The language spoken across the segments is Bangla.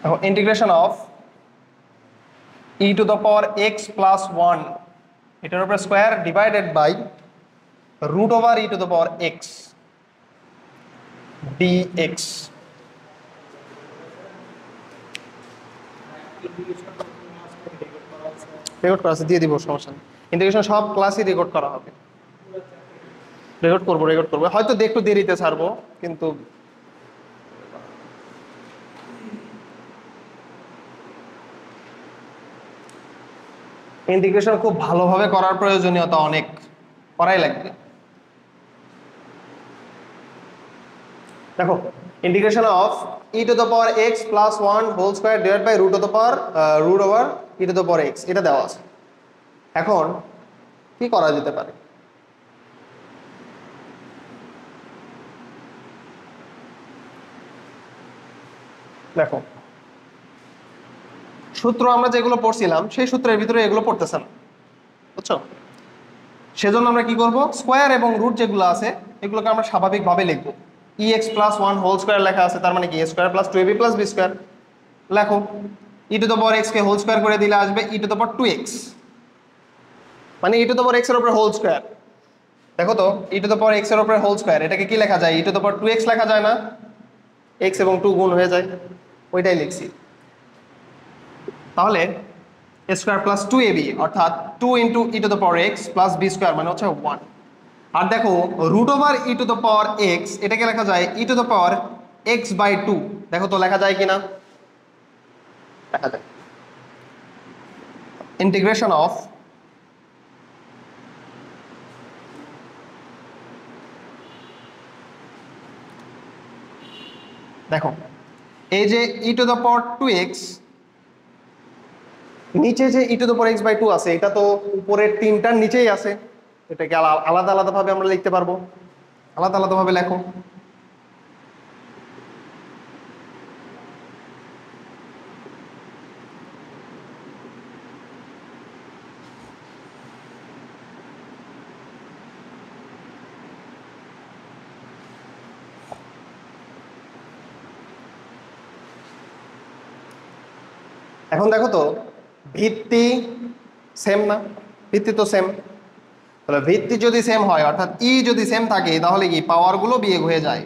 এখন integration of e to the power x plus 1 এটার উপরে square divided by root over e to the power x dx। Record করা আছে, দিয়ে দিব, সমস্যা নেই। ইন্টিগ্রেশন সব ক্লাসই রেকর্ড করা হবে। রেকর্ড করবো, হয়তো একটু দেরিতে ছাড়বো, কিন্তু ইন্টিগ্রেশন খুব ভালোভাবে করার প্রয়োজনীয়তা অনেক, করাই লাগবে। দেখো, integration of e to the power x plus 1 whole square divide by root over e to the power x, এটা দেওয়া আছে। এখন কি করা যেতে পারে? দেখো, সূত্র আমরা যেগুলো পড়ছিলাম সেই সূত্রের ভিতরে এগুলো পড়তেছে না, বুঝছো? সেজন্য আমরা কি করব, স্কোয়ার এবং রুট যেগুলো আছে এগুলোকে আমরা স্বাভাবিকভাবে লিখবো। ex প্লাস 1 হোল স্কয়ার লেখা আছে, তার মানে কি a square plus 2ab plus b square. লেখো, e to the power x কে হোল স্কয়ার করে দিলে আসবে e to the power 2x, মানে e to the power x এর উপরে হোল স্কয়ার। দেখো তো, e to the power x এর উপরে হোল স্কয়ার, এটাকে কি লেখা যায়? e to the power 2x লেখা যায় না? x এবং 2 গুণ হয়ে যায়, ওইটাই লিখছি। তাহলে a স্কয়ার প্লাস 2ab অর্থাৎ 2 into e to the power x plus b square মানে হচ্ছে 1। আর দেখো, root over e to the power x, এটাকে লেখা যায় e to the power x by 2। দেখো তো লেখা যায় কিনা? লেখা যায়। ইন্টিগ্রেশন অফ দেখো, এই যে e to the power 2x, নিচে যে e to the power x by 2 আছে, এটা তো উপরের তিনটার নিচেই আছে, এটাকে আলাদা আলাদা ভাবে আমরা লিখতে পারবো। আলাদা আলাদা ভাবে লেখো। এখন দেখো তো, ভিত্তি সেম না? ভিত্তি তো সেম, তাহলে ভিত্তি যদি সেম হয় অর্থাৎ ই যদি সেম থাকে, তাহলে কি পাওয়ার গুলো বিয়োগ হয়ে যায়।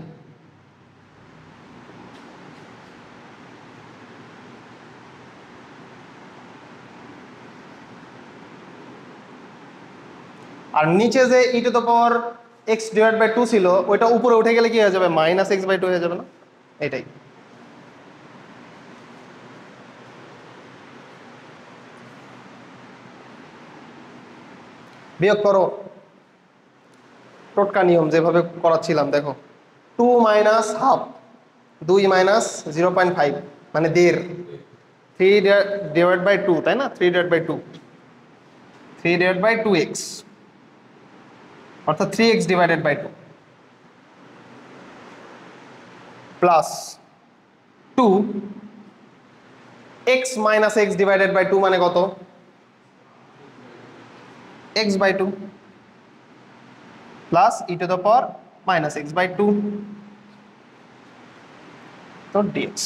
আর নিচে যে e to the power x divide by 2 ছিল, ওইটা উপরে উঠে গেলে কি হয়ে যাবে? মাইনাস এক্স বাই 2 হয়ে যাবে না? এটাই। বিয়োগ করো, টোটকা নিয়ম যেভাবে করাচ্ছিলাম। দেখো, 2 মাইনাস হাফ, 2 মাইনাস 0.5 মানে 1.5, 3 ডিভাইড বাই 2, তাই না? 3 divide by 2, 3 divide by 2x অর্থাৎ 3x divided by 2 plus 2 x minus x divided by 2 মানে কত? x by 2 plus e to the power minus x by 2, তো dx।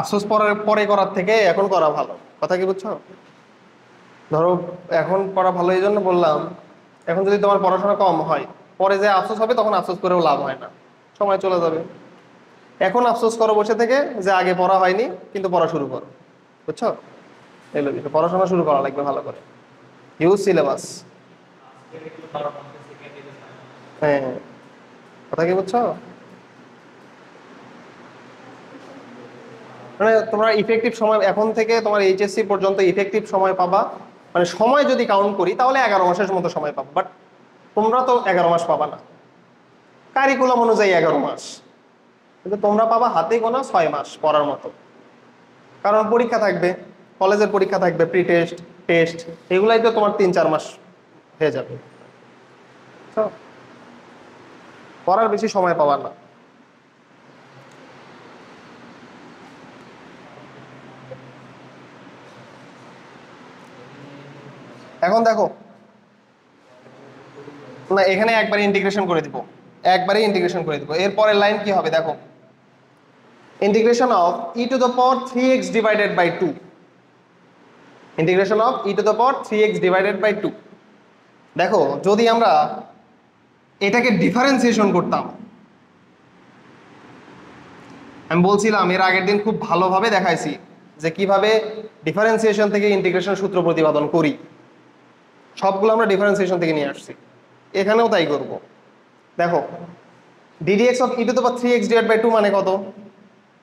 আফসোস পরে করার থেকে এখন করা ভালো, কথা কি বুঝছো? ধরো, এখন করা ভালো এই জন্য বললাম, এখন যদি তোমার পড়াশোনা কম হয়, পরে যে আফসোস হবে তখন আফসোস করেও লাভ হয় না, সময় চলে যাবে। এখন আফসোস করো বসে থেকে যে আগে পড়া হয়নি, কিন্তু পড়া শুরু করো, বুঝছো? এলো বিষয়, পড়াশোনা শুরু করা লাগবে ভালো করে, হিউজ সিলেবাস। হ্যাঁ, কথা কি বুঝছো? মানে তোমরা ইফেক্টিভ সময় এখন থেকে তোমার এইচএসসি পর্যন্ত ইফেক্টিভ সময় পাবা, মানে সময় যদি কাউন্ট করি তাহলে 11 মাসের মতো সময় পাবো, বাট তোমরা তো 11 মাস পাবা না, কারিকুলাম অনুযায়ী 11 মাস, কিন্তু তোমরা পাবা হাতে গোনা 6 মাস পড়ার মতো। কারণ পরীক্ষা থাকবে, কলেজের পরীক্ষা থাকবে, প্রি টেস্ট, টেস্ট, এগুলাই তো তোমার 3-4 মাস হয়ে যাবে। তো পড়ার বেশি সময় পাবার না। এখন দেখো না, এখানে একবারে ইন্টিগ্রেশন করে দিব, একবারে ইন্টিগ্রেশন করে দিব। এরপরের লাইন কি হবে দেখো, integration of e to the power 3x divided by 2, integration of e to the power 3x divided by 2। দেখো যদি আমরা এটাকে ডিফারেন্সিয়েশন করতাম, আমি বলছিলাম এর আগের দিন খুব ভালোভাবে দেখাইছি যে কিভাবে ডিফারেন্সিয়েশন থেকে ইন্টিগ্রেশন সূত্র প্রতিপাদন করি, সবগুলো আমরা ডিফারেন্সিয়েশন থেকে নিয়ে আসছি, এখানেও তাই করব। দেখো ddx of e to the power 3x divide by 2 মানে কত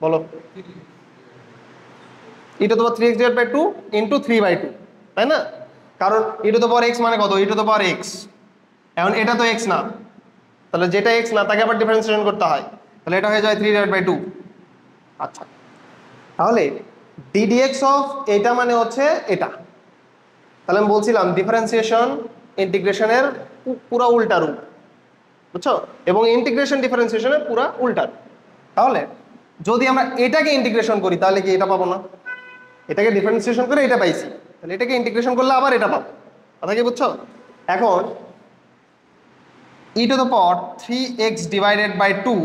বলো, e to the power 3x divide by 2 into 3/2, তাই না? কারণ e to the power x মানে কত, e to the power x। এখন এটা তো x না, তাহলে যেটা x না তাকে আবার ডিফারেন্সিয়েশন করতে হয়, তাহলে এটা হয়ে যায় 3/2। আচ্ছা, তাহলে ddx অফ এটা মানে হচ্ছে এটা, তাহলে আমি বলছিলাম ডিফারেন্সিয়েশন ইন্টিগ্রেশনের পুরো উল্টা রূপ, বুঝছো? এবং ইন্টিগ্রেশন ডিফারেন্সিয়েশনের পুরো উল্টা রূপ। তাহলে যদি আমরা এটাকে ইন্টিগ্রেশন করি তাহলে কি এটা পাবো না? এটাকে ডিফারেন্সিয়েশন করে এটা পাইছি, তাহলে এটাকে ইন্টিগ্রেশন করলে আবার এটা পাবো, কথা কি বুঝছো? এখন e to the power 3x divided by 2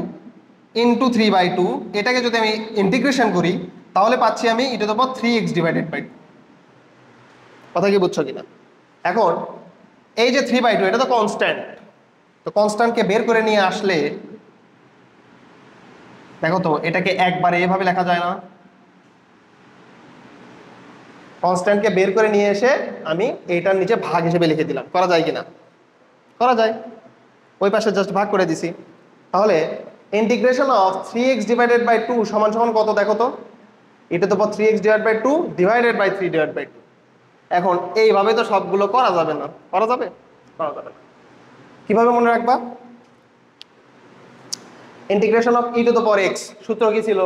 into 3/2, এটাকে যদি আমি ইন্টিগ্রেশন করি তাহলে পাচ্ছি আমি e to the power 3x divided by 2, কথা কি বুঝছো কিনা? এখন এই যে 3/2 এটা তো কনস্ট্যান্ট, তো কনস্ট্যান্টকে বের করে নিয়ে আসলে দেখো তো এটাকে একবারে এভাবে লেখা যায় না, কনস্ট্যান্টকে বের করে নিয়ে এসে আমি এইটার নিচে ভাগ হিসেবে লিখে দিলাম, করা যায় কিনা? করা যায়, ওই পাশে জাস্ট ভাগ করে দিছি। তাহলে integration of 3x divided by 2 সমান সমান কত দেখো তো, e to the power 3x divide by 2 divided by 3 divide by 2। এখন এইভাবে তো সবগুলো করা যাবে না, করা যাবে? করা যাবে না। কিভাবে মনে রাখবা? Integration of e to the power x সূত্র কি ছিল,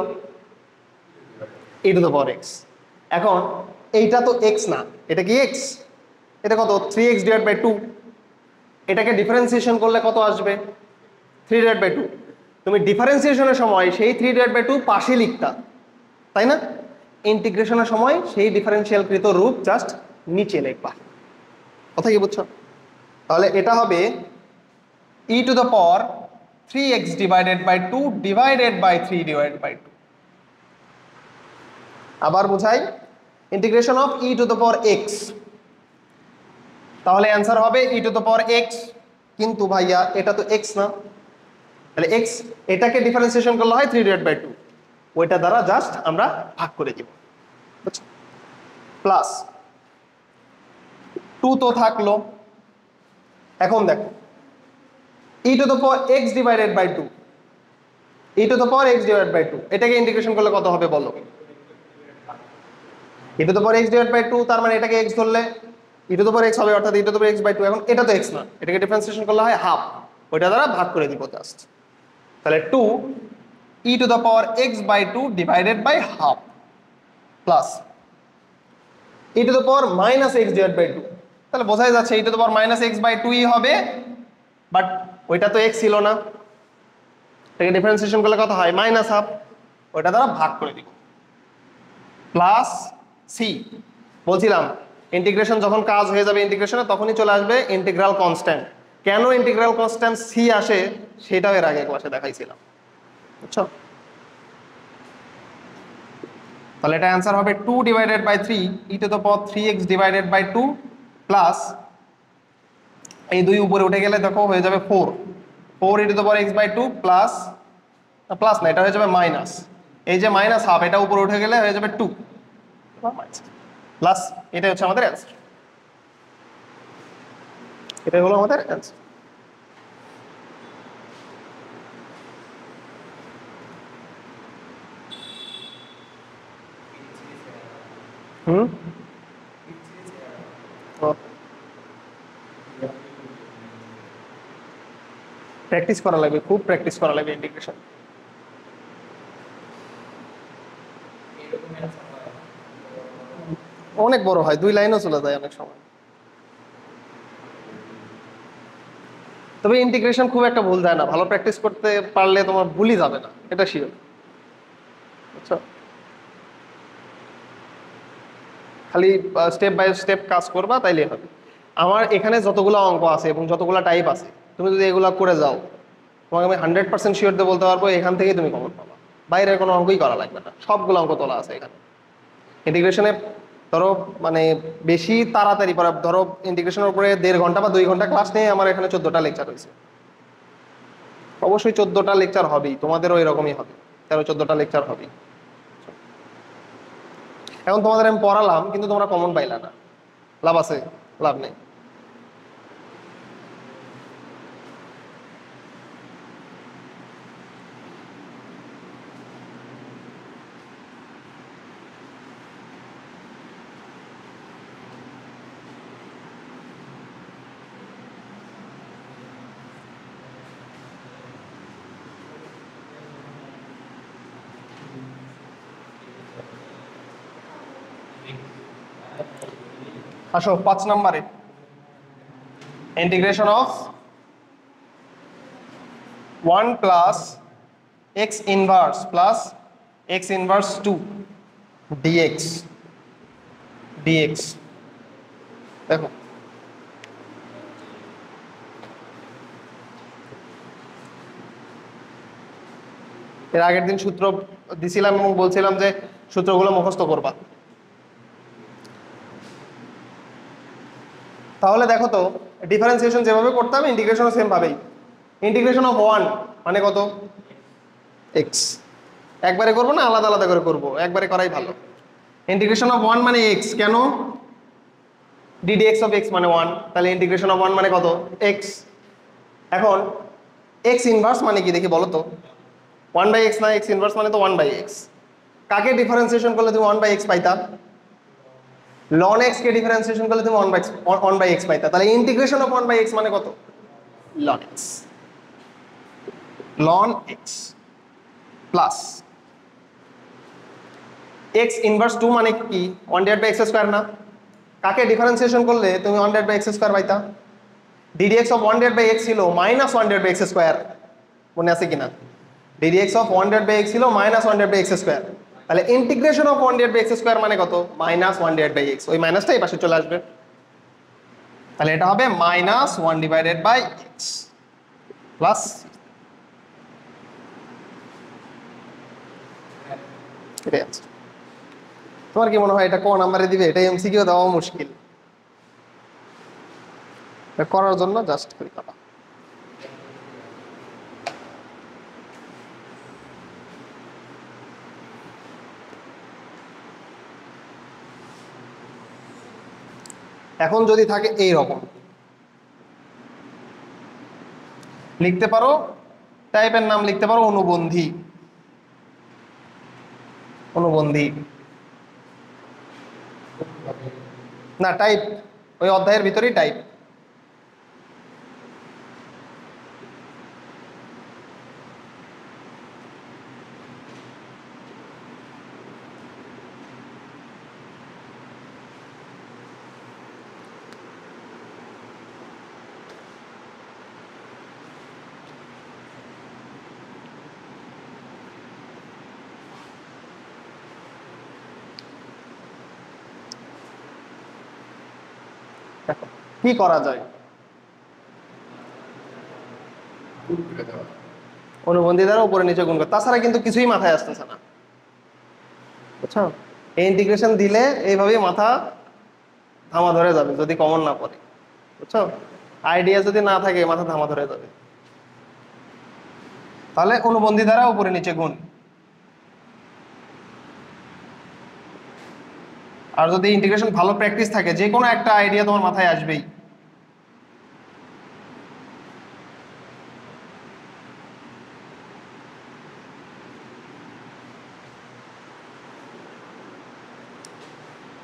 ই টু দ্য পাওয়ার x। এখন এইটা তো x না, এটা কি x? এটা কত, 3x ডিভাইড বাই 2। এটাকে ডিফারেন্সিয়েশন করলে কত আসবে, 3 ডিভাইড বাই 2। তুমি ডিফারেন্সিয়েশনের সময় সেই 3 ডিভাইড বাই 2 পাশে লিখতা, তাই না? ইন্টিগ্রেশনের সময় সেই ডিফারেন্সিয়াল কৃত রূপ জাস্ট নিচে লিখবা, কথা কি বুঝছো? তাহলে এটা হবে e to the power 3x divided by 2 divided by 3 divide by 2। আবার বুঝাই, integration of e to the power x, তাহলে অ্যান্সার হবে e to the power x, কিন্তু ভাইয়া এটা তো x না, তাহলে x এটাকে ডিফারেন্সিয়েশন করলে হয় 3 ডিভাইড বাই 2, ওইটা দ্বারা জাস্ট আমরা ভাগ করে দিব, বুঝছো? প্লাস 2 তো থাকলো। এখন দেখো e to the power x divided by 2, e to the power x divide by 2 এটাকে ইন্টিগ্রেশন করলে কত হবে বলো? E to the power x divide by 2, তার মানে এটাকে x ধরলে e to the power x হবে, অর্থাৎ e to the power x by 2। এখন এটা তো x না, এটাকে ডিফারেন্সিয়েশন করলে হয় হাফ, ওইটা দ্বারা ভাগ করে দিব জাস্ট। তাহলে 2 e to the power x by 2 divided by half plus e to the power minus x divide by 2। তাহলে বোঝাই যাচ্ছে e to the power minus x by 2ই হবে, বাট ওইটা তো x ছিল না, এটাকে ডিফারেন্সিয়েশন করলে কত হয়, মাইনাস হাফ, ওইটা দ্বারা ভাগ করে দিব প্লাস সি। বলছিলাম ইন্টিগ্রেশন যখন কাজ হয়ে যাবে ইন্টিগ্রেশনে তখনই চলে আসবে ইন্টিগ্রাল কনস্ট্যান্ট। কেন ইন্টিগ্রাল কনস্ট্যান্ট সি আসে সেটাও এর আগে ক্লাসে দেখাইছিলাম, বুঝছো? তাহলে এটা অ্যান্সার হবে 2 divided by 3 e to the power 3x divided by 2 plus এই 2 উপরে উঠে গেলে দেখো হয়ে যাবে 4 e to the power x by 2 plus, plus না এটা হয়ে যাবে মাইনাস, এই যে মাইনাস হাফ এটা উপরে উঠে গেলে হয়ে যাবে 2 প্লাস, এটাই হচ্ছে আমাদের অ্যান্সার, এটাই হলো আমাদের অ্যান্সার। প্র্যাকটিস করা লাগবে, খুব প্র্যাকটিস করা লাগবে ইন্টিগ্রেশন। অনেক বড় হয়, 2 লাইনও চলে যায় অনেক সময়। তবে ইন্টিগ্রেশন খুব একটা ভুল যায় না, ভালো প্র্যাকটিস করতে পারলে তোমার ভুলই যাবে না, এটা শিওর। বুঝছো? খালি স্টেপ বাই স্টেপ কাজ করবা তাইলে হবে। আমার এখানে যতগুলো অঙ্ক আছে এবং যতগুলো টাইপ আছে, তুমি যদি এগুলো করে যাও, তোমাকে আমি 100% শিওর দিয়ে বলতে পারবো এখান থেকেই তুমি কমন পাবা, বাইরের কোনো অঙ্কই করা লাগবে না, সবগুলো অঙ্ক তোলা আছে এখানে। ইন্টিগ্রেশনে ধরো মানে বেশি তাড়াতাড়ি পড়া, ধরো ইন্টিগ্রেশনের উপরে 1.5 ঘন্টা বা 2 ঘন্টা ক্লাস নিয়ে আমার এখানে 14টা লেকচার হয়েছে। অবশ্যই 14টা লেকচার হবেই, তোমাদেরও এরকমই হবে, 13-14টা লেকচার হবেই। এখন তোমাদের আমি পড়ালাম কিন্তু তোমরা কমন পাইলা না, লাভ আছে? লাভ নেই। আসো 5 নম্বরে, integration of 1 plus x inverse plus x inverse 2 dx dx. দেখো এর আগের দিন সূত্র দিছিলাম এবং বলছিলাম যে সূত্রগুলো মুখস্থ করবা। তাহলে দেখো তো ডিফারেন্সিয়েশন যেভাবে করতাম ইন্টিগ্রেশনও সেম ভাবেই। ইন্টিগ্রেশন অফ 1 মানে কত? এক্স। একবারে করবো না আলাদা আলাদা করে করবো? একবারে করাই ভালো। ইন্টিগ্রেশন অফ 1 মানে এক্স, কেন? ডিডিএক্স অফ এক্স মানে 1, তাহলে ইন্টিগ্রেশন অফ 1 মানে কত? এক্স। এখন এক্স ইনভার্স মানে কি দেখি বলো তো? 1/x না, এক্স ইনভার্স মানে তো 1/x। কাকে ডিফারেন্সিয়েশন করলে তুমি 1/x পাইতা? লন এক্স কে ডিফারেন্সিয়েশন করলে তুমি 1/x পাইতা, তাহলে ইন্টিগ্রেশন অফ 1/x মানে কত? Ln x. Ln x plus x inverse 2 মানে কি? 1/x² না? কাকে ডিফারেন্সিয়েশন করলে তুমি 1/x² পাইতা? ডিডিএক্স অফ 1/x ছিল -1/x², মনে আছে কিনা? ডিডিএক্স অফ 1/x ছিল -1/x², তাহলে ইন্টিগ্রেশন অফ 1/x² মানে কত? -1/x। ওই মাইনাসটা এই পাশে চলে আসবে, তাহলে এটা হবে -1/x প্লাস। এটাই আছে। তোমার কি মনে হয় এটা কোন নাম্বারে দিবে? এটা এমসিকিউ দেওয়া মুশকিল, করার জন্য জাস্ট করি কথা। এখন যদি থাকে এই রকম লিখতে পারো, টাইপের নাম লিখতে পারো অনুবন্ধী। অনুবন্ধী না, টাইপ ওই অধ্যায়ের ভিতরেই টাইপ। কি করা যায়? অনুবন্ধী দ্বারা উপরে নিচে গুণ করে, তাছাড়া কিন্তু কিছুই মাথায় আসতেছে না, বুঝছো? এই ইন্টিগ্রেশন দিলে এইভাবেই মাথা ধামা ধরে যাবে যদি কমন না পড়ে, বুঝছো? আইডিয়া যদি না থাকে মাথা ধামা ধরে যাবে। তাহলে অনুবন্ধী দ্বারা উপরে নিচে গুণ, আর যদি ইন্টিগ্রেশন ভালো প্র্যাকটিস থাকে যে কোনো একটা আইডিয়া তোমার মাথায় আসবেই।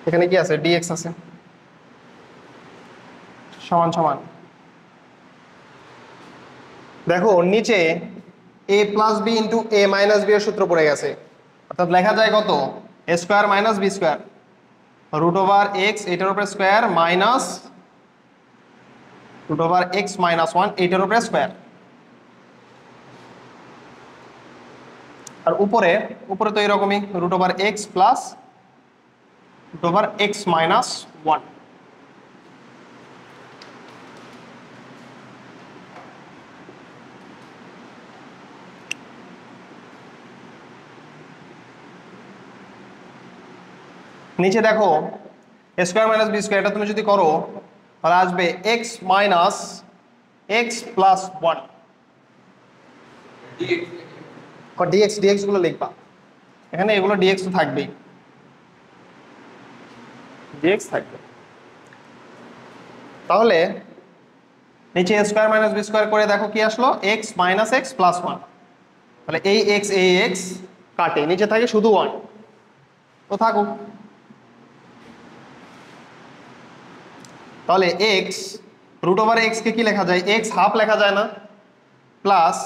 এখানে কি আছে? ডিএক্স আছে, সমান সমান। দেখো নিচে a plus b into a minus b এর সূত্র পড়ে গেছে, অর্থাৎ লেখা যায় কত? a square minus b square √x, এটার উপরে square minus root over x minus one এইটার উপরে স্কোয়ার। আর উপরে উপরে তো এরকমই root over x plus root over x minus one. নিচে দেখো স্কোয়ার মাইনাস বি স্কোয়ার, এটা তুমি যদি করো তাহলে আসবে x minus x plus one. Dx dx গুলো লিখবা এখানে, এগুলো ডিএক্স তো থাকবেই, ডিএক্স থাকবে। তাহলে নিচে স্কোয়ার মাইনাস বি স্কোয়ার করে দেখো কি আসলো, x minus x plus one. তাহলে এই এক্স কাটে, নিচে থাকে শুধু ওয়ান, তো থাকুক। তাহলে এক্স রুট ওভার এক্স কে কি লেখা যায়, এক্স হাফ লেখা যায় না, plus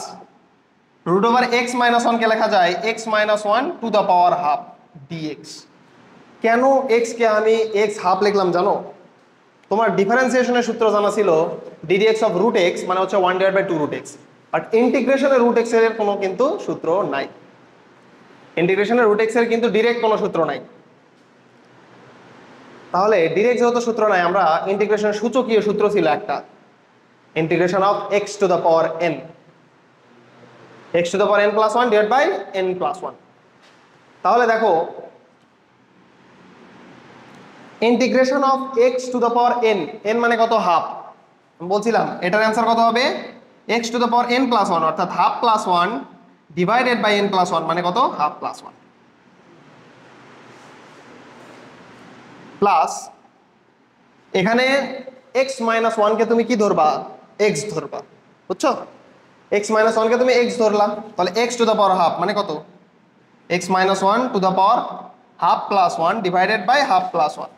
root over x minus one কে লেখা যায় x minus one to the power half d x. কেন এক্স কে আমি এক্স হাফ লিখলাম জানো? তোমার ডিফারেন্সিয়েশনের সূত্র জানা ছিল ডিডিএক্স অফ রুট এক্স মানে হচ্ছে 1/2 রুট এক্স, বাট ইন্টিগ্রেশনের রুট এক্স এর কোনো কিন্তু সূত্র নাই। ইন্টিগ্রেশনের রুট এক্স এর কিন্তু ডিরেক্ট কোনো সূত্র নাই। তাহলে ডিরেক্ট যেহেতু সূত্র নাই, আমরা ইন্টিগ্রেশনের সূচকীয় সূত্র ছিল একটা, integration of x to the power n, x to the power n plus one divide by n plus one. তাহলে দেখো integration of x to the power n, n মানে কত, হাফ। বলছিলাম এটার অ্যান্সার কত হবে, x to the power n plus one, অর্থাৎ half plus one divided by n plus one মানে কত, হাফ প্লাস ওয়ান। প্লাস এখানে এক্স মাইনাস ওয়ানকে তুমি কি ধরবা, এক্স ধরবা, বুঝছো? এক্স মাইনাস ওয়ানকে তুমি এক্স ধরলাম, তাহলে x to the power half মানে কত, x minus one to the power half plus one divided by half plus one.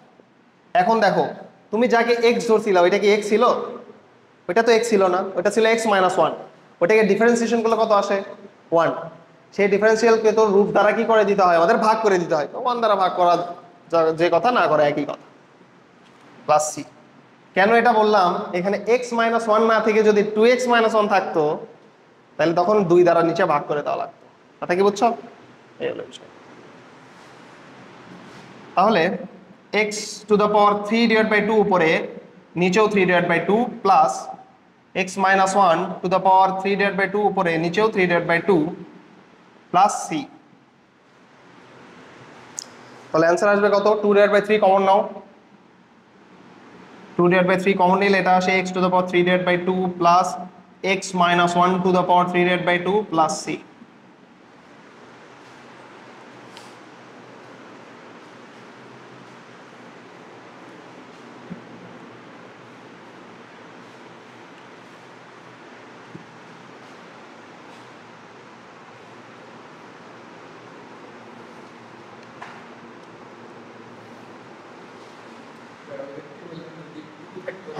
এখন দেখো তুমি যাকে এক্স ধরছিল ওইটা কি এক্স ছিল? ওইটা তো এক্স ছিল না, ওইটা ছিল এক্স মাইনাস ওয়ান। ওইটাকে ডিফারেন্সিয়েশন করলে কত আসে, ওয়ান। সেই ডিফারেন্সিয়ালকে তো রুট দ্বারা কি করে দিতে হয়, আমাদের ভাগ করে দিতে হয়, তো ওয়ান দ্বারা ভাগ করা যে কথা না করে একই কথা, প্লাস সি। কেন এটা বললাম, এখানে এক্স মাইনাস ওয়ান না থেকে যদি টু এক্স মাইনাস ওয়ান থাকতো তাহলে তখন দুই দ্বারা নিচে ভাগ করে দেওয়া লাগতো, কথা কি বুঝছো? এই হলো বিষয়। তাহলে x to the power three divide by two উপরে, নিচেও three divide by two, plus x minus one to the power three divide by two উপরে, নিচেও three divide by two, plus c. তাহলে অ্যান্সার আসবে কত, two divide by three common নাও, two divide by three common নিলে এটা আসে x to the power three divide by two plus x minus one to the power three divide by two plus c.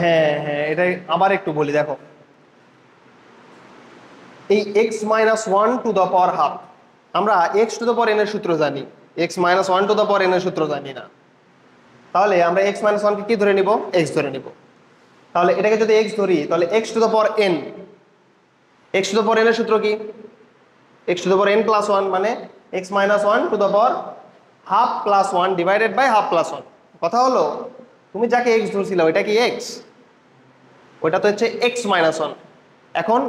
হ্যাঁ হ্যাঁ, এটা আবার একটু বলি, দেখো এই x minus one to the power half, আমরা x to the power n এর সূত্র জানি, x minus one to the power n এর সূত্র জানি না। তাহলে আমরা এক্স মাইনাস ওয়ানকে কি ধরে নিব, এক্স ধরে নিব। তাহলে এটাকে যদি এক্স ধরি তাহলে x to the power n, x to the power n এর সূত্র কি, x to the power n plus one মানে x minus one to the power half plus one divided by half plus one. কথা হলো তুমি যাকে এক্স ধরছিল ওইটা কি এক্স, ওইটা তো হচ্ছে এক্স মাইনাস ওয়ান। এখন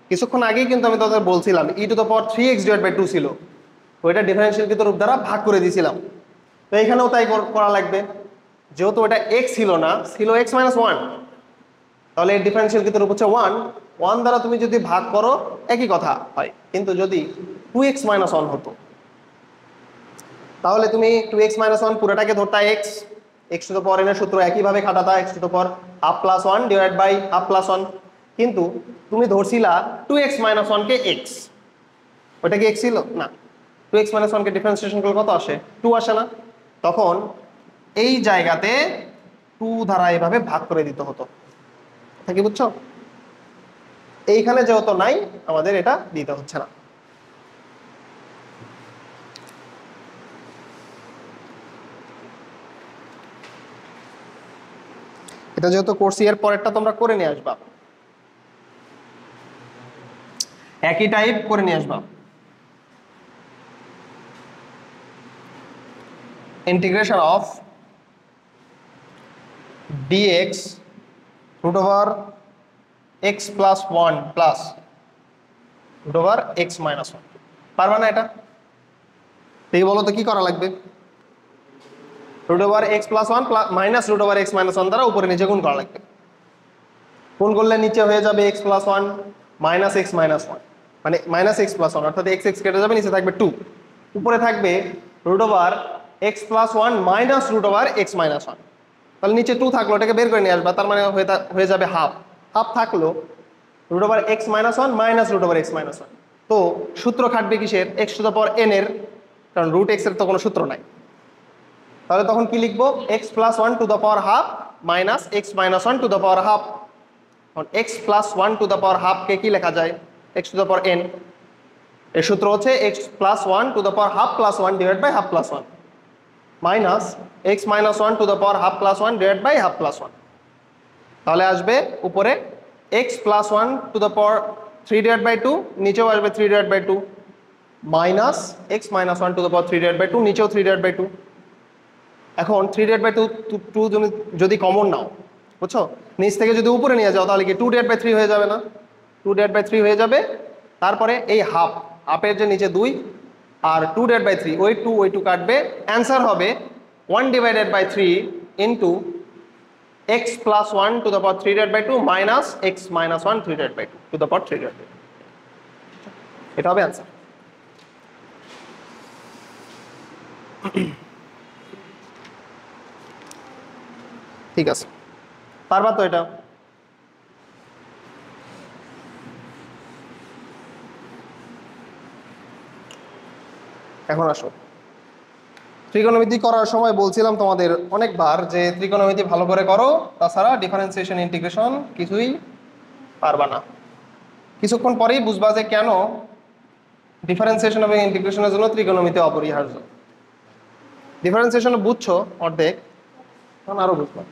কিছুক্ষণ আগেই কিন্তু আমি তোদের বলছিলাম e to the power three x divide by two ছিল, ওইটা ডিফারেন্সিয়াল কিন্তু রূপ দ্বারা ভাগ করে দিয়েছিলাম, তো এখানেও তাই করা লাগবে। যেহেতু ওটা এক্স ছিল না, ছিল এক্স মাইনাস ওয়ান, তাহলে এর ডিফারেন্সিয়াল কিন্তু রূপ হচ্ছে ওয়ান, ওয়ান দ্বারা তুমি যদি ভাগ করো একই কথা হয়। কিন্তু যদি টু এক্স মাইনাস ওয়ান হতো তাহলে তুমি টু এক্স মাইনাস ওয়ান পুরোটাকে ধরতা x, x to the power n এর সূত্র একইভাবে খাটাতা, x to the power half plus one divide by half plus one. কিন্তু তুমি ধরছিলা টু এক্স মাইনাস ওয়ানকে এক্স, ওটা কি এক্স ছিল না, টু এক্স মাইনাস ওয়ানকে ডিফারেন্সিয়েশন করলে কত আসে, টু আসে না, তখন এই জায়গাতে টু দ্বারা এভাবে ভাগ করে দিতে হতো, কি বুঝছো? এইখানে যেহেতু নাই আমাদের এটা দিতে হচ্ছে না। এটা যেহেতু করছি এর পরেরটা তোমরা করে নিয়ে আসবা, একই টাইপ করে নিয়ে আসবা। Integration of dx root over x plus 1 plus root over x minus 1, পারবা না এটা? এই বলো তো কি করা লাগবে? root over x plus 1 minus root over x minus 1 দ্বারা উপরে নিচে গুণ করা লাগবে। গুণ করলে নিচে হয়ে যাবে x plus 1 minus x minus 1, মানে minus x plus 1 অর্থাৎ x x কেটে যাবে, নিচে থাকবে 2, উপরে থাকবে root over x plus 1 minus root over x minus 1। তাহলে নিচে 2 থাকলো, এটাকে বের করে নিয়ে আসবা, তার মানে হয়ে যাবে হাফ। হাফ থাকলো root over x minus 1 minus root over x minus 1। তো সূত্র খাটবে কিসের? x to the power n এর, কারণ root x এর তো কোনো সূত্র নাই। তাহলে তখন কি লিখবো? x plus 1 to the power half minus x minus 1 to the power half। এখন x plus 1 to the power half কে কি লেখা যায়? x to the power n। এর সূত্র হচ্ছে x plus 1 to the power half plus 1 divided by half plus 1 minus x minus 1 to the power half plus 1 divided by half plus 1। তাহলে আসবে উপরে x plus 1 to the power 3 divided by 2, নিচেও আসবে 3 divided by 2 minus x minus 1 to the power 3 divided by 2, নিচেও 3 divided by 2। এখন 3 divided by 2 যদি কমন নাও, বুঝছো, নিচ থেকে যদি উপরে নিয়ে যাও তাহলে কি 2 divided by 3 হয়ে যাবে না? 2 divided by 3 হয়ে যাবে। তারপরে এই হাফের যে নিচে 2 আর 2 divided by 3, ওই 2 কাটবে, অ্যান্সার হবে 1 divided by 3 into x plus 1 to the power 3 divided by 2 minus x minus 1 3 divided by 2 to the power 3 divided by 2। এটা হবে অ্যান্সার। ঠিক আছে, পারবা তো এটা? এখন আসো, ত্রিকোণমিতি করার সময় বলছিলাম তোমাদের অনেকবার যে ত্রিকোণমিতি ভালো করে করো, তাছাড়া ডিফারেন্সিয়েশন ইন্টিগ্রেশন কিছুই পারবা না। কিছুক্ষণ পরেই বুঝবা যে কেন ডিফারেন্সিয়েশন এবং ইন্টিগ্রেশনের জন্য ত্রিকোণমিতি অপরিহার্য। ডিফারেন্সিয়েশন বুঝছো অর্ধেক, এখন আরো বুঝবা।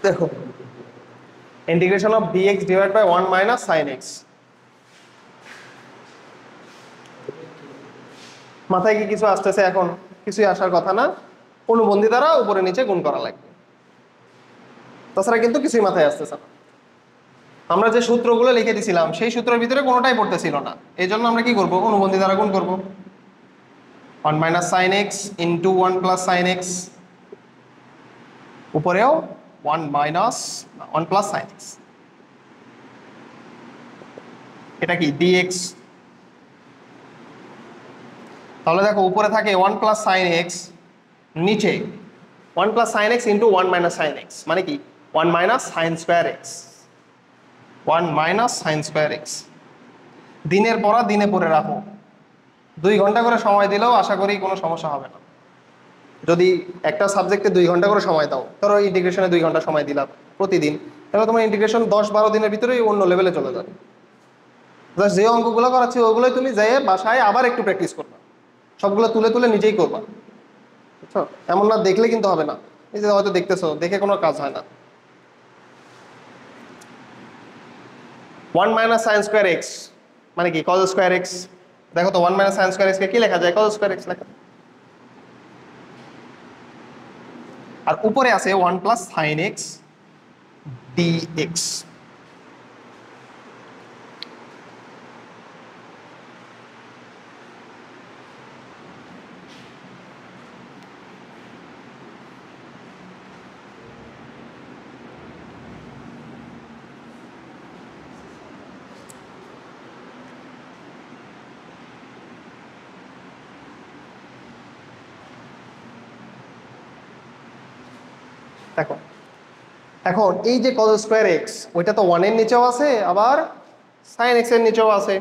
দেখো, integration of dx divide by 1 minus sin x। মাথায় কি কিছু আসতেছে? এখন কিছুই আসার কথা না, অনুবন্ধী দ্বারা উপরে নিচে গুণ করা লাগবে, তাছাড়া কিন্তু কিছুই মাথায় আসতেছে না। আমরা যে সূত্রগুলো লিখে দিছিলাম সেই সূত্রের ভিতরে কোনোটাই পড়তেছিল না, এই জন্য আমরা কি করব? অনুবন্ধী দ্বারা গুণ করব। 1 minus sin x into 1 plus sin x, উপরেও 1 মাইনাস 1 প্লাস sin x, এটা কি dx। তাহলে দেখো উপরে থাকে 1 প্লাস sin x, নিচে 1 plus sin x into 1 minus sin x, মানে কি 1 minus sin square x, 1 minus sin square x। দিনের পড়া দিনে পড়ে রাখো, 2 ঘন্টা করে সময় দিলেও আশা করি কোনো সমস্যা হবে না। যদি একটা সাবজেক্টে 2 ঘন্টা করে সময় দাও, ধরো ইন্টিগ্রেশনে 2 ঘন্টা সময় দিলাম প্রতিদিন, তাহলে তোমার ইন্টিগ্রেশন 10-12 দিনের ভিতরেই অন্য লেভেলে চলে যাবে। জাস্ট যে অঙ্কগুলো করাচ্ছি ওগুলোই তুমি যেয়ে বাসায় আবার একটু প্র্যাকটিস করবা, সবগুলো তুলে তুলে নিজেই করবা, বুঝছো? এমন না দেখলে কিন্তু হবে না, এই যে হয়তো দেখতেছো, দেখে কোনো কাজ হয় না। 1 মাইনাস সাইন স্কোয়ার এক্স মানে কি কজ স্কোয়ার এক্স। দেখো তো 1 মাইনাস সাইন স্কোয়ার এক্স কে কি লেখা যায়? কজ স্কোয়ার এক্স লেখা। আর উপরে আছে 1 প্লাস সাইন এক্স ডিএক্স। দেখো এখন এই যে কজ স্কোয়ার এক্স, ওইটা তো 1 এর নিচেও আছে, আবার সাইন এক্স এর নিচেও আছে।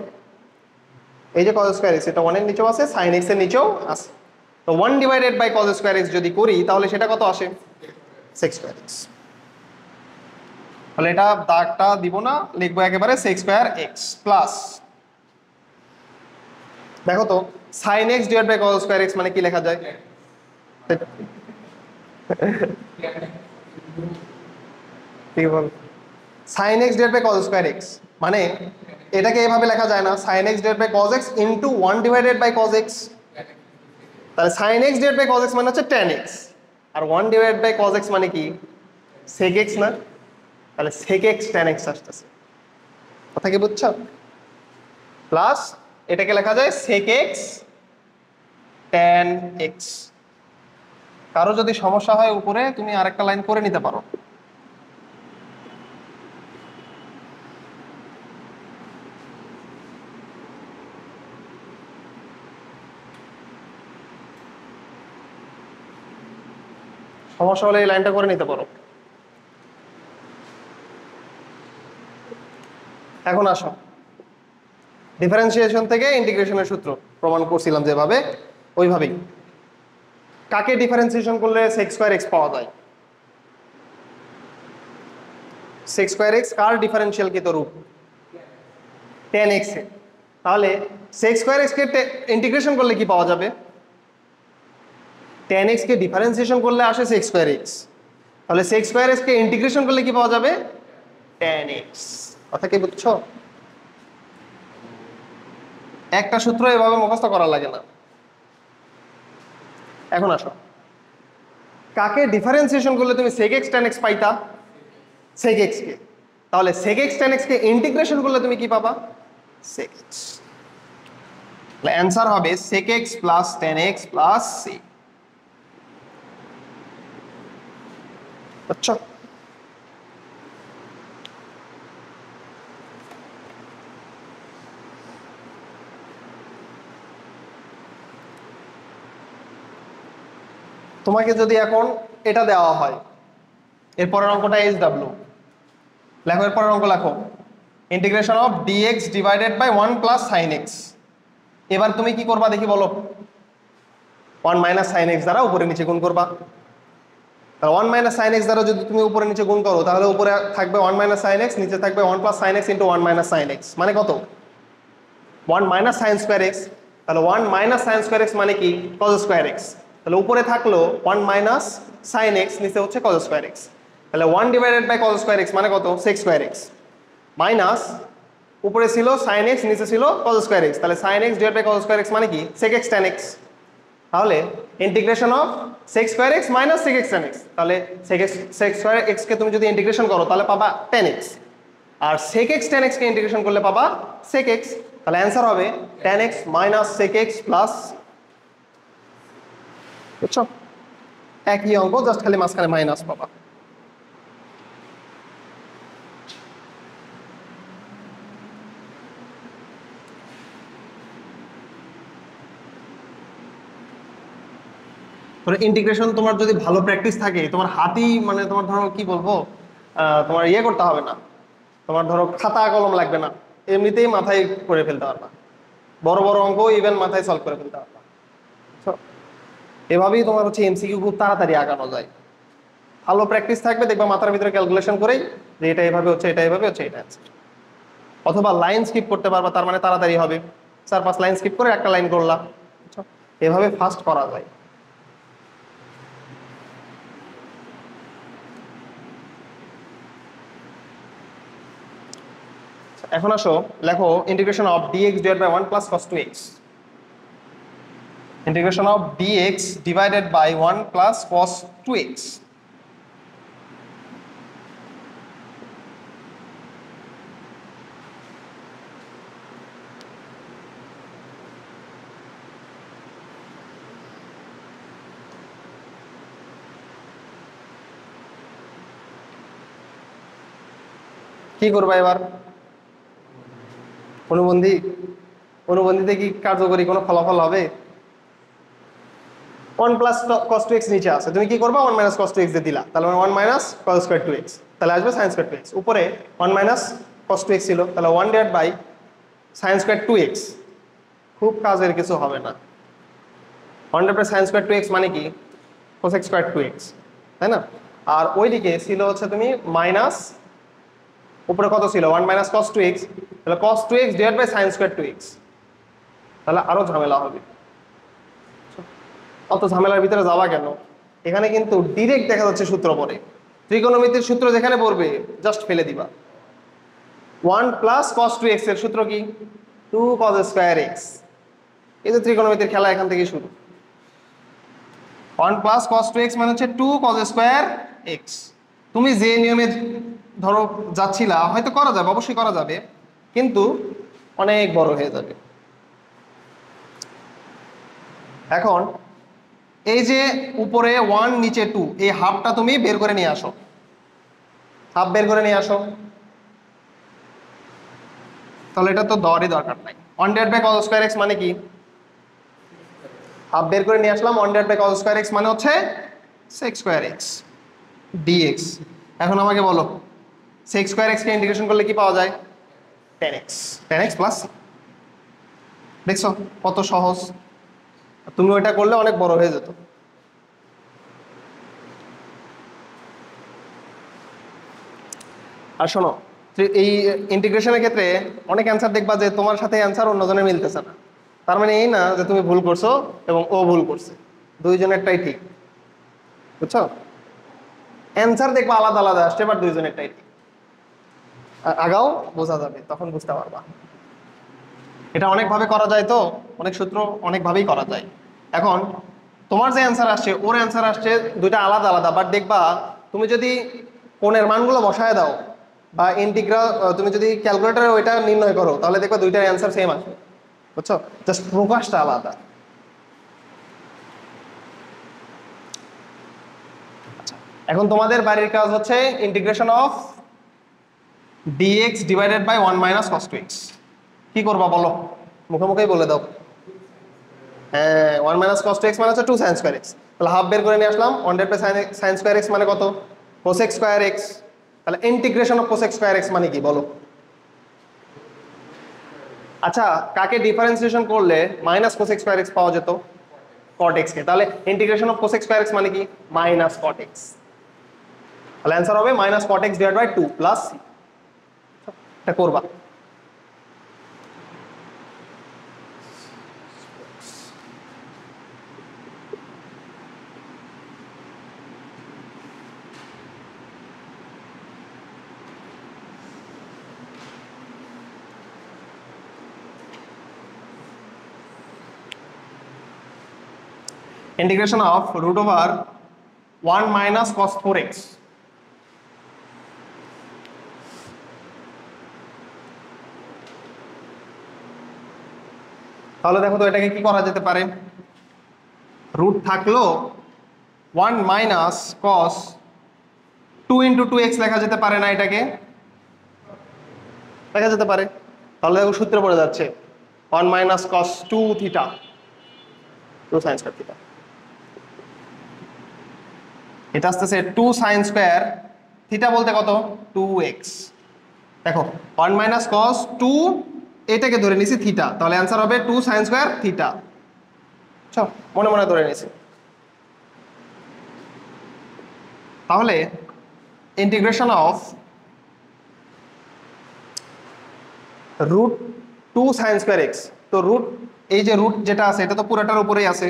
এই যে cos স্কয়ার এক্স এটা 1 এর নিচেও আছে, sin x এর নিচেও আছে। তো 1 divided by cos square x যদি করি তাহলে সেটা কত আসে? sec square x. তাহলে এটা দাগটা দিব না, লিখবো একেবারে sec স্কয়ার এক্স প্লাস, দেখো তো sin x divide by cos square x মানে কি লেখা যায়? কি বল, sin x divide by cos square x মানে এটাকে এভাবে লেখা যায় না, sin x divide by cos x into 1 divided by cos x। তাহলে sin x divide by cos x মানে হচ্ছে tan x, আর 1 ডিভাইডেড বাই cos x মানে কি? sec x না? তাহলে sec x tan x আসতেছে, কথা কি বুঝছো? প্লাস এটাকে লেখা যায় sec x tan x। কারো যদি সমস্যা হয় উপরে তুমি আরেকটা লাইন করে নিতে পারো। সমস্যা হলে এই লাইনটা করে নিতে পারো। এখন আসো ডিফারেন্সিয়েশন থেকে ইন্টিগ্রেশনের সূত্র প্রমাণ করছিলাম যেভাবে, ওইভাবেই। কাকে ডিফারেন্সিয়েশন করলে sec স্কয়ার এক্স পাওয়া যায়? sec স্কয়ার এক্স কার ডিফারেন্সিয়াল কৃত রূপ? tan x এর। তাহলে sec স্কয়ার এক্স কে ইন্টিগ্রেশন করলে কি পাওয়া যাবে? tan x কে ডিফারেন্সিয়েশন করলে আসে sec স্কয়ার এক্স, তাহলে sec স্কয়ার এক্স কে ইন্টিগ্রেশন করলে কি পাওয়া যাবে? tan x। কথা কি বুঝছো? একটা সূত্র এভাবে মুখস্থ করা লাগে না। এখন আসো কাকে ডিফারেন্সিয়েশন করলে তুমি sec x tan x পাইতা? sec x কে। তাহলে sec x tan x কে ইন্টিগ্রেশন করলে তুমি কি পাবা? sec x। তাহলে অ্যানসার হবে sec x plus tan x plus c। আচ্ছা তোমাকে যদি এখন এটা দেওয়া হয়, এরপরের অঙ্কটা SW লেখো, এরপরের অঙ্ক লেখো integration of dx divided by 1 plus sin x। এবার তুমি কি করবা দেখি বলো? 1 মাইনাস sin x দ্বারা উপরে নিচে গুণ করবা। তাহলে 1 মাইনাস sin x দ্বারা যদি তুমি উপরে নিচে গুণ করো তাহলে উপরে থাকবে 1 মাইনাস sin x, নিচে থাকবে 1 plus sin x into 1 minus sin x মানে কত? 1 মাইনাস sin স্কয়ার x। তাহলে 1 মাইনাস sin স্কয়ার x মানে কি? cos square x। তাহলে উপরে থাকলো 1 মাইনাস sin x, নিচে হচ্ছে cos স্কয়ার x। তাহলে 1 divided by cos square x মানে কত? sec স্কয়ার x মাইনাস উপরে ছিল sin x, নিচে ছিল cos স্কয়ার x। তাহলে sin x divide by cos square x মানে কি? sec x tan x। তাহলে integration of sec square x minus sec x tan x। তাহলে sec স্কয়ার x কে তুমি যদি ইন্টিগ্রেশন করো তাহলে পাবা tan x, আর sec x tan x কে ইন্টিগ্রেশন করলে পাবা sec x। তাহলে অ্যানসার হবে tan x minus sec x plus. বুঝছো? একই অঙ্ক, জাস্ট খালি মাঝখানে মাইনাস পাবা। ইন্টিগ্রেশন তোমার যদি ভালো প্র্যাকটিস থাকে, তোমার হাতই মানে তোমার ধরো কি বলবো, তোমার ইয়ে করতে হবে না, তোমার ধরো খাতা কলম লাগবে না, এমনিতেই মাথায় করে ফেলতে পারবা। বড় বড় অঙ্ক ইভেন মাথায় সলভ করে ফেলতে পারবা। এভাবেই তোমার হচ্ছে এমসিকিউ খুব তাড়াতাড়ি আগানো যায়। ভালো প্র্যাকটিস থাকবে, দেখবা মাথার ভিতরে ক্যালকুলেশন করেই যে এটা এভাবে হচ্ছে, এটা এভাবে হচ্ছে, এটা অ্যান্সার। অথবা লাইন স্কিপ করতে পারবা, তার মানে তাড়াতাড়ি হবে। 4-5 লাইন স্কিপ করে একটা লাইন করলা, এভাবে ফাস্ট করা যায়। এখন আসো লেখো integration of dx divided by 1 plus cos 2x। Integration of dx divided by 1 plus cos 2x। কি করবা এবার? অনুবন্ধী, অনুবন্ধীতে কি কার্যকরী কোনো ফলাফল হবে? 1 প্লাস cos 2x নিচে আছে, তুমি কি করবা? 1 মাইনাস cos 2x দিয়ে দিলা, তাহলে 1 মাইনাস cos স্কয়ার 2x, তাহলে আসবে sin স্কয়ার 2x। উপরে 1 মাইনাস cos 2x ছিল, তাহলে 1 divide by sin square 2x। খুব কাজের কিছু হবে না। 100 সাইন স্কোয়ার 2x মানে কি কোসেক স্কোয়ার 2x, তাই না? আর ওইদিকে ছিল হচ্ছে তুমি মাইনাস, উপরে কত ছিল 1 মাইনাস কস 2x, তাহলে cos 2x divide by sine square 2x, তাহলে আরো ঝামেলা হবে। অত ঝামেলার ভিতরে যাওয়া কেন, এখানে কিন্তু ডিরেক্ট দেখা যাচ্ছে সূত্র পড়ে। ত্রিকোণমিতির সূত্র যেখানে পড়বে জাস্ট ফেলে দিবা। 1 প্লাস কস 2x এর সূত্র কি 2 কস স্কোয়ার x, এই যে ত্রিকোণমিতির খেলা এখান থেকে শুরু। 1 প্লাস কস 2x মানে হচ্ছে 2 কস স্কোয়ার x। তুমি যে নিয়মে ধরো যাচ্ছিলা হয়তো করা যাবে, অবশ্যই করা যাবে, কিন্তু অনেক বড় হয়ে যাবে। এখন এই যে উপরে 1 নিচে 2, এই হাফটা তুমি বের করে নিয়ে আসো, হাফ বের করে নিয়ে আসো, তাহলে এটা তো দেওয়ারই দরকার নাই। 1 divide by cos square x মানে কি, হাফ বের করে নিয়ে আসলাম, 1 divide by cos square x মানে হচ্ছে sec স্কোয়ার x dx। এখন আমাকে বলো sec স্কোয়ার x কে ইন্টিগ্রেশন করলে কি পাওয়া যায়, tan x প্লাস। দেখছো কত সহজ, তুমি ওইটা করলে অনেক বড় হয়ে যেত। আর শোনো, এই ইন্টিগ্রেশনের ক্ষেত্রে অনেক অ্যান্সার দেখবা যে তোমার সাথে অ্যান্সার অন্যজনের মিলতেছে না, তার মানে এই না যে তুমি ভুল করছো এবং ও ভুল করছে, দুইজনেরটাই ঠিক, বুঝছো? অ্যান্সার দেখবা আলাদা আলাদা আসছে, বাট দুইজনেরটাই ঠিক। আগাও বোঝা যাবে, তখন বুঝতে পারবা। এটা অনেকভাবে করা যায়, তো অনেক সূত্র অনেকভাবেই করা যায়। এখন তোমার যে অ্যান্সার আসছে ওর অ্যান্সার আসছে দুইটা আলাদা আলাদা, বাট দেখবা তুমি যদি কোণের মানগুলো বসায় দাও বা ইন্টিগ্রাল তুমি যদি ক্যালকুলেটরে ওইটা নির্ণয় করো, তাহলে দেখবা দুইটার অ্যান্সার সেম আসবে, বুঝছো? জাস্ট প্রকাশটা আলাদা। এখন তোমাদের বাড়ির কাজ হচ্ছে integration of dx divided by 1 minus cos 2x। কি করবা বলো, মুখে মুখেই বলে দাও। হ্যাঁ, 1 মাইনাস cos 2x মানে হচ্ছে 2 sin স্কয়ার x, তাহলে হাফ বের করে নিয়ে আসলাম। 100 বাই sin স্কয়ার x মানে কত, cosec স্কয়ার x। তাহলে integration of cosec square x মানে কি বলো? আচ্ছা, কাকে ডিফারেন্সিয়েশন করলে মাইনাস cosec স্কয়ার x পাওয়া যেত, cot x কে, তাহলে integration of cosec square x মানে কি মাইনাস cot x। তাহলে অ্যান্সার হবে minus cot x divide by 2 plus c। এটা করবা। Integration of root over 1 minus cos 4x, তাহলে দেখো তো এটাকে কি করা যেতে পারে। রুট থাকলো 1 মাইনাস cos 2 ইন্টু 2x লেখা যেতে পারে না, এটাকে লেখা যেতে পারে। তাহলে দেখো সূত্রে পড়ে যাচ্ছে 1 minus cos 2 theta 2 sin square theta, এটা আসতেছে 2 sin স্কয়ার থিটা বলতে কত 2x। দেখো 1 মাইনাস cos 2 এটাকে ধরে নিছি থিটা, তাহলে অ্যান্সার হবে 2 sin স্কয়ার থিটা। আচ্ছা, মনে মনে ধরে নিছি। তাহলে integration of root 2 sin square x, তো রুট এই যে রুট যেটা আছে এটা তো পুরোটার উপরেই আছে,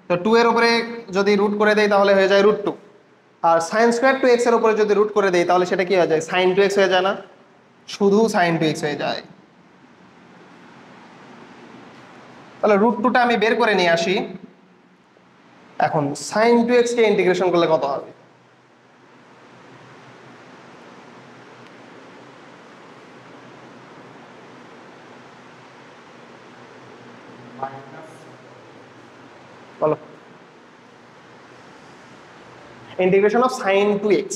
তো 2 এর উপরে যদি রুট করে দেই তাহলে হয়ে যায় রুট 2, আর sin স্কয়ার 2x এর উপরে যদি রুট করে দেই তাহলে সেটা কি হয়ে যায় sin 2x হয়ে যায় না, শুধু sin 2x হয়ে যায়। তাহলে রুট 2টা আমি বের করে নিয়ে আসি। এখন sin 2x কে ইন্টিগ্রেশন করলে কত হবে, বলো? Integration of sin 2x,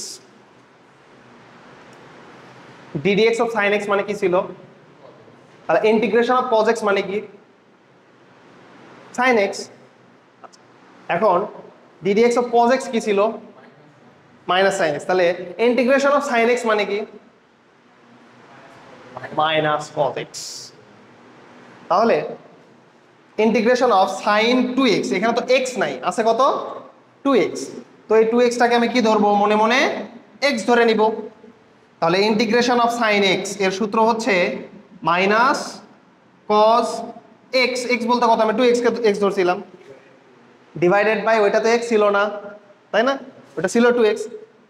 ddx of sin x মানে কি ছিল, আর ইন্টিগ্রেশন অফ cos x মানে কি sin x। এখন ddx অফ cos x কি ছিল মাইনাস sin x, তাহলে ইন্টিগ্রেশন অফ sin x মানে কি মাইনাস cos x। তাহলে ইন্টিগ্রেশন অফ সাইন 2x, এখানে তো x নাই, আছে কত 2x, তো এই 2x টাকে আমি কি ধরবো, মনে মনে x ধরে নিব। তাহলে ইন্টিগ্রেশন অফ সাইন x এর সূত্র হচ্ছে মাইনাস কজ এক্স, এক্স বলতে কত, আমি 2x কে x ধরছিলাম, ডিভাইডেড বাই ওইটা তো x ছিল না, তাই না, ওটা ছিল 2x,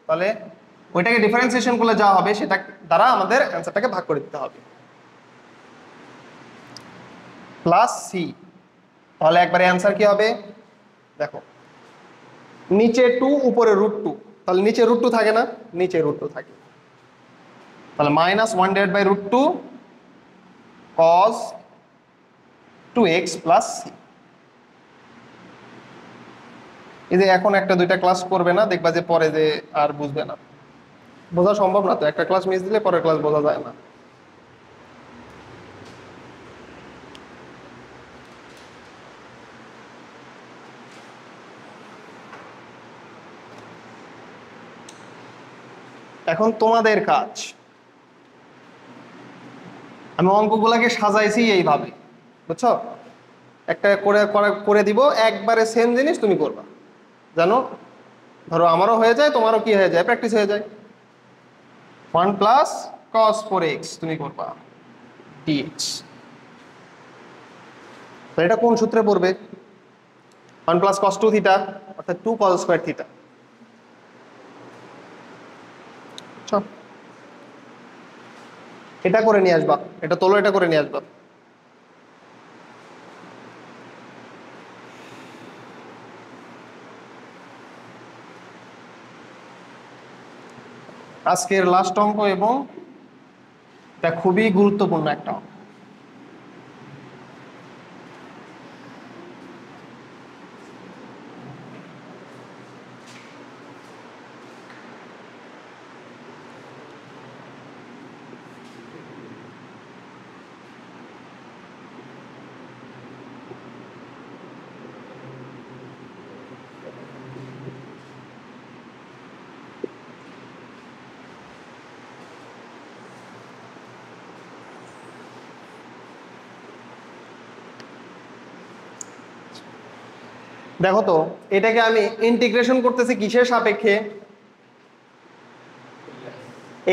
তাহলে ওইটাকে ডিফারেন্সিয়েশন করলে যা হবে সেটা দ্বারা আমাদের অ্যান্সারটাকে ভাগ করে দিতে হবে, প্লাস সি। তাহলে একবারে অ্যান্সার কি হবে, দেখো নিচে 2 উপরে √2, তাহলে নিচে √2 থাকে না, নিচে √2 থাকে, তাহলে -1/√2 cos 2x প্লাস সি। এই যে এখন একটা দুইটা ক্লাস করবে না, দেখবা যে পরে যে আর বুঝবে না, বোঝা সম্ভব না, তো একটা ক্লাস মিস দিলে পরের ক্লাস বোঝা যায় না। এখন তোমাদের কাজ, আমি অঙ্কগুলোকে সাজাইছি এইভাবে, বুঝছো, একটা করে করে দিব, একবারে সেম জিনিস তুমি করবা, জানো, ধরো আমারও হয়ে যায়, তোমারও কি হয়ে যায়, প্র্যাকটিস হয়ে যায়। 1 প্লাস cos 4x তুমি করবা dx, তো এটা কোন সূত্রে পড়বে, 1 প্লাস cos 2 থিটা অর্থাৎ 2 cos স্কয়ার থিটা। এটা করে নিয়ে আসবা, এটা তোলো, এটা করে নিয়ে আসবা। আজকের লাস্ট অঙ্ক, এবং এটা খুবই গুরুত্বপূর্ণ একটা অঙ্ক। দেখো তো, এটাকে আমি ইন্টিগ্রেশন করতেছি কিসের সাপেক্ষে,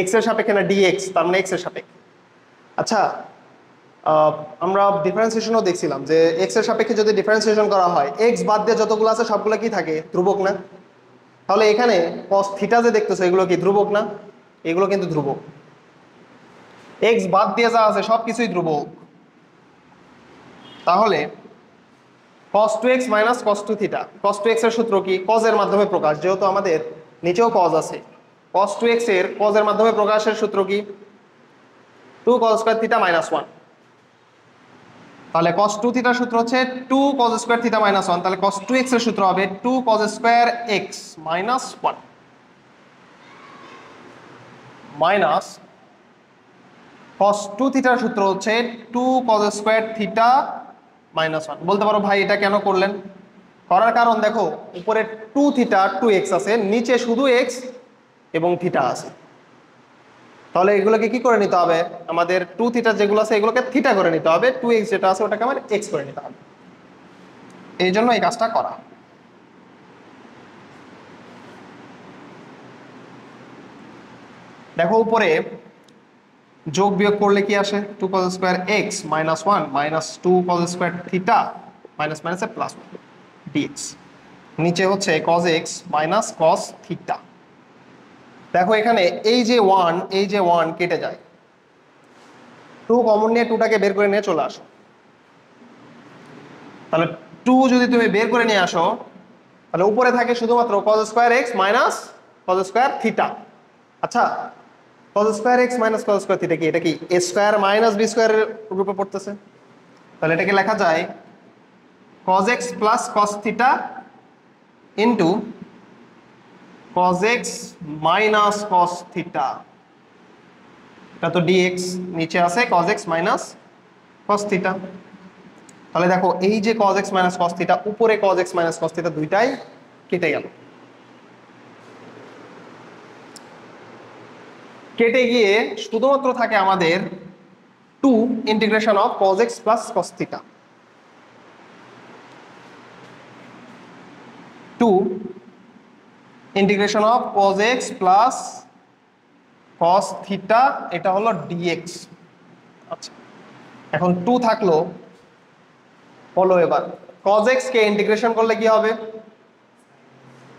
এক্স এর সাপেক্ষে না ডিএক্স, তার মানে এক্স এর সাপেক্ষে। আচ্ছা, আমরা ডিফারেন্সিয়েশনও দেখছিলাম যে এক্স এর সাপেক্ষে যদি ডিফারেন্সিয়েশন করা হয়, এক্স বাদ দিয়ে যতগুলো আছে সবগুলো কি থাকে, ধ্রুবক না, তাহলে এখানে cos থিটা যে দেখতেছো এগুলো কি ধ্রুবক না, এগুলো কিন্তু ধ্রুবক, এক্স বাদ দিয়ে যা আছে সবকিছুই ধ্রুবক। তাহলে cos 2x minus cos 2 theta, cos 2x এর সূত্র কি, cos এর মাধ্যমে প্রকাশ, যেহেতু আমাদের নিচেও cos আছে, cos 2x এর cos এর মাধ্যমে প্রকাশের সূত্র কি, 2 cos স্কয়ার থিটা মাইনাস 1, তাহলে cos 2 থিটার সূত্র হচ্ছে 2 cos স্কয়ার থিটা মাইনাস 1, তাহলে cos 2x এর সূত্র হবে 2 cos square x minus 1 minus cos 2 থিটার সূত্র হচ্ছে 2 cos স্কয়ার থিটা মাইনাস 1। বলতে পারো ভাই এটা কেন করলেন, করার কারণ দেখো উপরে 2 থিটা 2x আছে, নিচে শুধু x এবং থিটা আছে, তাহলে এগুলোকে কি করে নিতে হবে, আমাদের 2 থিটা যেগুলো আছে এগুলোকে থিটা করে নিতে হবে, 2x যেটা আছে ওটাকে আমার x করে নিতে হবে, এই জন্য এই কাজটা করা। দেখো উপরে যোগ বিয়োগ করলে কি আসে, 2 cos square x minus 1 minus 2 cos square theta minus মাইনাসে প্লাস dx, নিচে হচ্ছে cos x minus cos theta. দেখো এখানে এই যে 1, এই যে 1 কেটে যায়, 2 কমন নিয়ে 2টাকে বের করে নিয়ে চলে আসো, তাহলে 2 যদি তুমি বের করে নিয়ে আসো, তাহলে উপরে থাকে শুধুমাত্র cos square x minus cos square theta. আচ্ছা, cos square x minus cos square theta কি, এটা কি a স্কয়ার মাইনাস b স্কয়ারের রূপে পড়তেছে, তাহলে এটাকে লেখা যায় cos x plus cos theta into cos x minus cos theta, এটা তো dx, নিচে আছে cos x minus cos theta. তাহলে দেখো এই যে cos x minus cos theta, উপরে cos x minus cos theta দুইটাই কেটে গেল, কেটে গিয়ে শুধুমাত্র থাকে আমাদের 2 integration of cos x plus cos theta. Integration of cos x plus cos theta, এটা হলো dx। আচ্ছা, এখন 2 থাকলো, বলো এবার cos x কে ইন্টিগ্রেশন করলে কি হবে?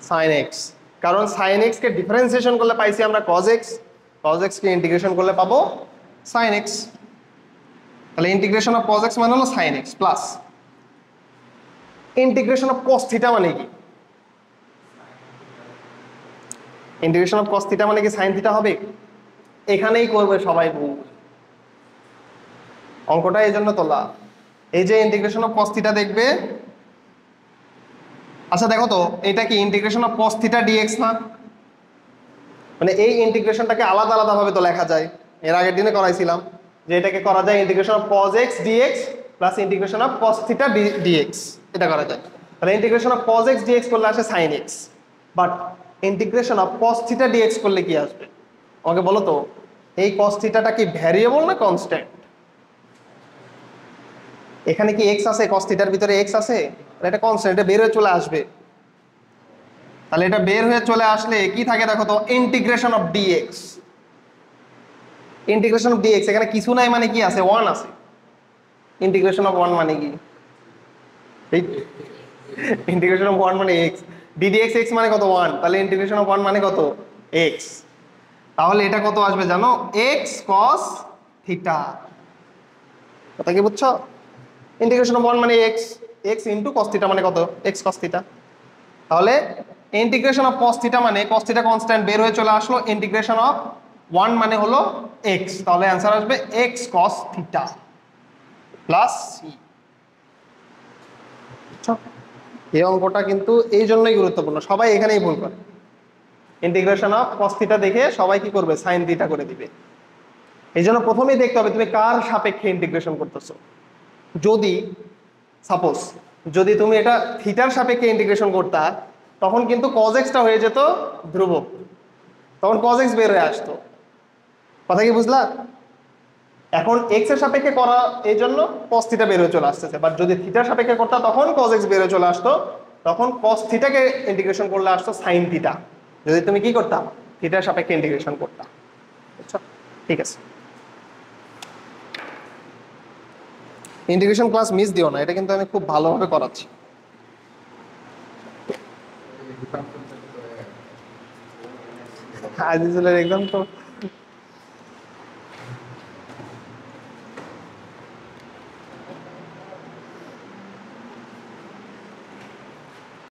sin x। কারণ sin x কে ডিফারেন্সিয়েশন করলে পাইছি আমরা cos x, cos x কে ইন্টিগ্রেশন করলে পাবো sin x। তাহলে ইন্টিগ্রেশন অফ cos x মানে হলো sin x plus integration of cos theta মানে কি? ইন্টিগ্রেশন অফ cos থিটা মানে কি sin থিটা হবে? এখানেই করবে সবাই ভুল, অঙ্কটা এই জন্য তোলা। এই যে ইন্টিগ্রেশন অফ cos থিটা দেখবে, আচ্ছা দেখো তো এটা কি integration of cos theta dx না? মানে এই ইন্টিগ্রেশনটাকে আলাদা আলাদা ভাবে তো লেখা যায়, এর আগের দিনে করাইছিলাম যে এটাকে করা যায় integration of cos x dx plus integration of cos theta dx, এটা করা যায়। তাহলে integration of cos x dx করলে আসে sin x, but integration of cos theta dx করলে কি আসবে আমাকে বলো তো? এই cos থিটাটা কি ভ্যারিয়েবল না কনস্ট্যান্ট? এখানে কি x আছে? cos থিটার ভিতরে x আছে? এটা কনস্ট্যান্ট, এটা বের হয়ে চলে আসবে। তাহলে এটা বের হয়ে চলে আসলে কি থাকে দেখো তো, integration of dx। Integration of dx এখানে কিছু নাই মানে কি আছে? 1 আছে। ইন্টিগ্রেশন অফ 1 মানে কি? ইন্টিগ্রেশন অফ 1 মানে x, ddx x মানে কত? 1। তাহলে ইন্টিগ্রেশন অফ 1 মানে কত? x। তাহলে এটা কত আসবে জানো? x cos theta. কথা কি বুঝছো? ইন্টিগ্রেশন অফ 1 মানে x, x into cos theta মানে কত? x cos theta. তাহলে ইন্টিগ্রেশন অফ cos থিটা মানে cos থিটা কনস্ট্যান্ট বের হয়ে চলে আসলো, ইন্টিগ্রেশন অফ 1 মানে হলো x। তাহলে অ্যান্সার আসবে x cos theta plus c। এই অঙ্কটা কিন্তু এই জন্যই গুরুত্বপূর্ণ, সবাই এখানেই ভুল করে। ইন্টিগ্রেশন অফ cos থিটা দেখে সবাই কি করবে? sin থিটা করে দিবে। এই জন্য প্রথমেই দেখতে হবে তুমি কার সাপেক্ষে ইন্টিগ্রেশন করতেছো। যদি সাপোজ যদি তুমি এটা থিটার সাপেক্ষে ইন্টিগ্রেশন করতা, তখন কিন্তু cos x টা হয়ে যেত ধ্রুবক, তখন cos x বের হয়ে আসতো। কথা কি বুঝলা? এখন x এর সাপেক্ষে করা এই জন্য cos থিটা বের হয়ে চলে আসতেছে, বাট যদি থিটার সাপেক্ষে করতা তখন cos x বের হয়ে চলে আসতো, তখন cos থিটাকে ইন্টিগ্রেশন করলে আসতো sin থিটা, যদি তুমি কি করতা? থিটার সাপেক্ষে ইন্টিগ্রেশন করতা। বুঝছো? ঠিক আছে, ইন্টিগ্রেশন ক্লাস মিস দিও না, এটা কিন্তু আমি খুব ভালোভাবে করাচ্ছি। আজিজুলের এক্সাম তো